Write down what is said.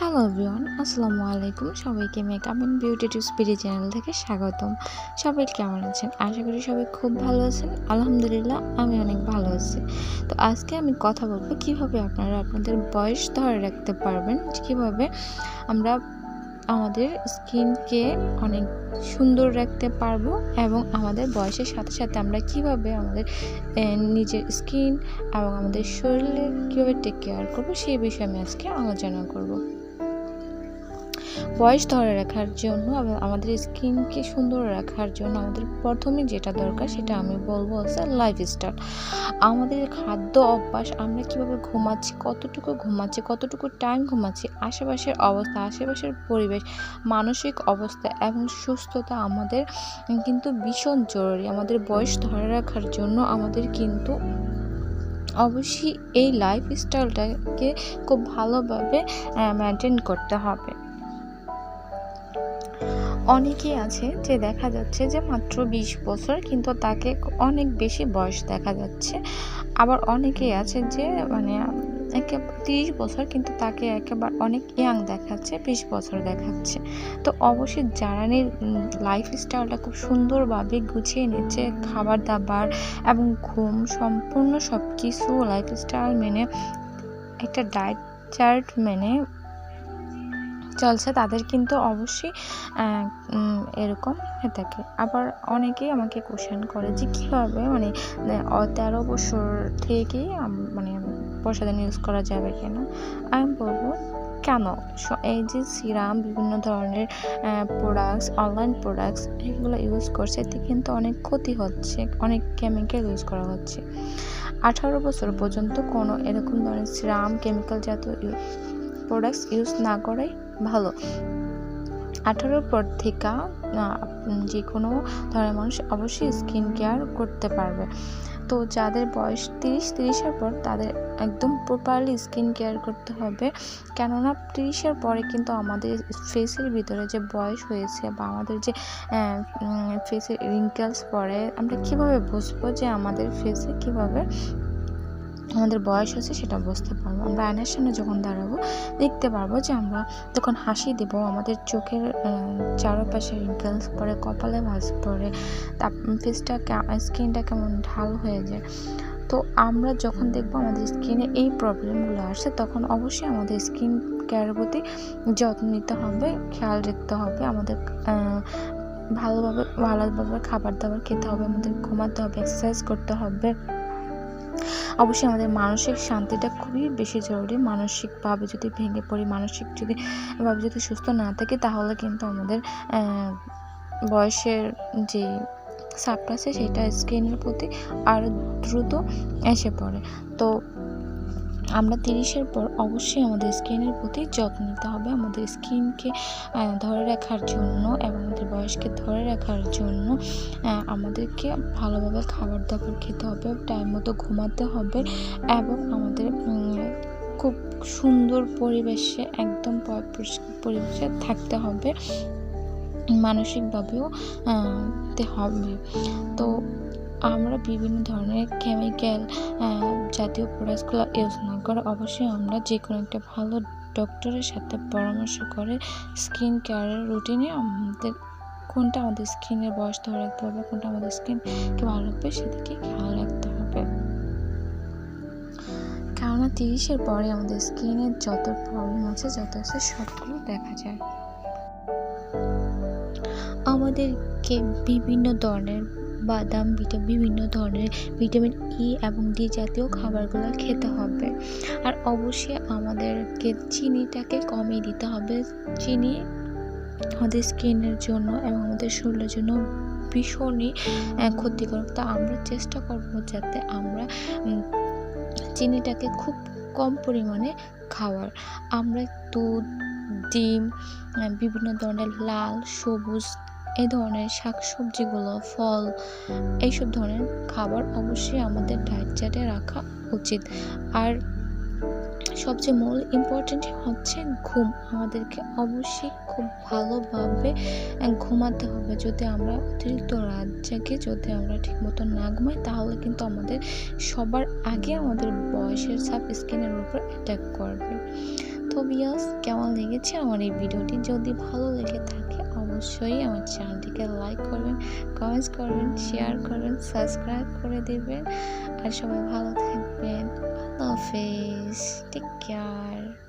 Hello everyone, আসসালামু আলাইকুম। সবাইকে makeup and beauty tips BD channel থেকে স্বাগতম। সবাই কেমন আছেন? আশা করি সবাই খুব ভালো আছেন। আলহামদুলিল্লাহ, আমি অনেক ভালো আছি। তো আজকে আমি কথা বলবো কিভাবে আপনারা আপনাদের বয়স ধরে রাখতে পারবেন, কিভাবে আমরা আমাদের স্কিনকে অনেক সুন্দর রাখতে পারবো এবং আমাদের বয়সের সাথে সাথে আমরা কিভাবে আমাদের নিজের স্কিন এবং আমাদের শরীরের কীভাবে টেক কেয়ার করবো সেই বিষয়ে আমি আজকে আলোচনা করব। বয়স ধরে রাখার জন্য এবং আমাদের স্কিনকে সুন্দর রাখার জন্য আমাদের প্রথমে যেটা দরকার সেটা আমি বলবো হচ্ছে লাইফস্টাইল। আমাদের খাদ্য অভ্যাস, আমরা কিভাবে ঘুমাচ্ছি, কতটুকু টাইম ঘুমাচ্ছি, আশেপাশের অবস্থা, আশেপাশের পরিবেশ, মানসিক অবস্থা এবং সুস্থতা আমাদের কিন্তু ভীষণ জরুরি। আমাদের বয়স ধরে রাখার জন্য আমাদের কিন্তু অবশ্যই এই লাইফস্টাইলটাকে খুব ভালোভাবে মেনটেন করতে হবে। অনেকেই আছে যে দেখা যাচ্ছে যে মাত্র 20 বছর, কিন্তু তাকে অনেক বেশি বয়স দেখা যাচ্ছে। আবার অনেকেই আছে যে একেবারে 30 বছর, কিন্তু তাকে একেবারে অনেক ইয়াং দেখাচ্ছে, 20 বছর দেখাচ্ছে। তো অবশ্যই যারা লাইফস্টাইলটা খুব সুন্দরভাবে গুছিয়ে নিচ্ছে, খাবার দাবার এবং ঘুম সম্পূর্ণ সব কিছু লাইফস্টাইল মেনে, একটা ডায়েট চার্ট মেনে চলছে, তাদের কিন্তু অবশ্যই এরকম হয়ে থাকে। আবার অনেকেই আমাকে কোশ্চেন করে যে কীভাবে 13 বছর থেকেই প্রসাধন ইউজ করা যাবে কেন। আমি বলবো কেন, এই যে সিরাম, বিভিন্ন ধরনের প্রোডাক্টস, অনলাইন প্রোডাক্টস এগুলো ইউজ করছে, এতে কিন্তু অনেক ক্ষতি হচ্ছে, অনেক কেমিক্যাল ইউজ করা হচ্ছে। 18 বছর পর্যন্ত কোনো এরকম ধরনের সিরাম, কেমিক্যাল জাতীয় প্রোডাক্টস ইউজ না করাই ভালো। 18 পর থেকে যে কোনো ধরনের মানুষ অবশ্যই স্কিন কেয়ার করতে পারবে। তো যাদের বয়স 30-30-এর পর, তাদের একদম প্রপারলি স্কিন কেয়ার করতে হবে। কেননা 30-এর পরে কিন্তু আমাদের ফেসের ভিতরে যে বয়স হয়েছে বা আমাদের যে ফেসে রিঙ্কেলস পড়ে, আমরা কীভাবে বুঝবো যে আমাদের ফেসে কীভাবে আমাদের বয়স হচ্ছে সেটা বুঝতে পারবো। আমরা আয়নার সামনে যখন দাঁড়াবো দেখতে পারবো যে আমরা তখন হাসি দেবো, আমাদের চোখের চারপাশে রিঙ্কেলস পড়ে, কপালে ভাঁজ পড়ে, স্কিনটা কেমন ঢাল হয়ে যায়। তো আমরা যখন দেখবো আমাদের স্কিনে এই প্রবলেমগুলো আসছে, তখন অবশ্যই আমাদের স্কিন কেয়ারের প্রতি যত্ন নিতে হবে, খেয়াল রাখতে হবে। আমাদের ভালোভাবে খাবার দাবার খেতে হবে, আমাদের ঘুমাতে হবে, এক্সারসাইজ করতে হবে। অবশ্যই আমাদের মানসিক শান্তিটা খুবই বেশি জরুরি। মানসিকভাবে যদি ভেঙে পড়ি, যদি সুস্থ না থাকি, তাহলে কিন্তু আমাদের বয়সের যে চাপটা আছে সেটা স্কিনের প্রতি আরও দ্রুত এসে পড়ে। তো আমরা 30-এর পর অবশ্যই আমাদের স্কিনের প্রতি যত্ন নিতে হবে। আমাদের স্কিনকে ধরে রাখার জন্য এবং আমাদের বয়সকে ধরে রাখার জন্য আমাদেরকে ভালোভাবে খাবার দাবার খেতে হবে, টাইম মতো ঘুমাতে হবে এবং আমাদের খুব সুন্দর পরিবেশে, একদম পরিবেশে থাকতে হবে, মানসিকভাবেও হবে। তো আমরা বিভিন্ন ধরনের কেমিক্যাল জাতীয় প্রোডাক্টসগুলো ইউজ না করে অবশ্যই আমরা যে কোনো একটা ভালো ডক্টরের সাথে পরামর্শ করে স্কিন কেয়ারের রুটিনে কোনটা আমাদের স্কিনের বয়স ধরে রাখতে হবে, কোনটা আমাদের স্কিনকে ভালো রাখবে, সেদিকে খেয়াল রাখতে হবে। কেননা 30-এর পরে আমাদের স্কিনের যত প্রবলেম আছে, সবগুলো দেখা যায়। আমাদেরকে বিভিন্ন ধরনের বাদাম, বিভিন্ন ধরনের ভিটামিন ই এবং ডি জাতীয় খাবারগুলো খেতে হবে। আর অবশ্যই আমাদেরকে চিনিটাকে কমিয়ে দিতে হবে। চিনি আমাদের স্কিনের জন্য এবং আমাদের শরীরের জন্য ভীষণই ক্ষতিকারক। তা আমরা চেষ্টা করব যাতে আমরা চিনিটাকে খুব কম পরিমাণে খাওয়ার। আমরা দুধ, ডিম, বিভিন্ন ধরনের লাল, সবুজ এই ধরনের শাকসবজিগুলো, ফল, এইসব ধরনের খাবার অবশ্যই আমাদের ডায়েট চার্টে রাখা উচিত। আর সবচেয়ে মূল ইম্পর্টেন্ট হচ্ছে ঘুম। আমাদেরকে অবশ্যই খুব ভালোভাবে ঘুমাতে হবে। যদি আমরা অতিরিক্ত রাত জাগি, যদি আমরা ঠিকমতো না ঘুমাই, তাহলে কিন্তু আমাদের সবার আগে আমাদের বয়সের ছাপ স্কিনের উপর অ্যাটাক করবে। তো ভিউয়ার্স, কেমন লেগেছে আমার এই ভিডিওটি? যদি ভালো লেগে থাকে অবশ্যই আমার চ্যানেলটিকে লাইক করবেন, কমেন্টস করবেন, শেয়ার করবেন, সাবস্ক্রাইব করে দেবেন। আর সবাই ভালো থাকবেন। আল্লাহ হাফেজ। Take care.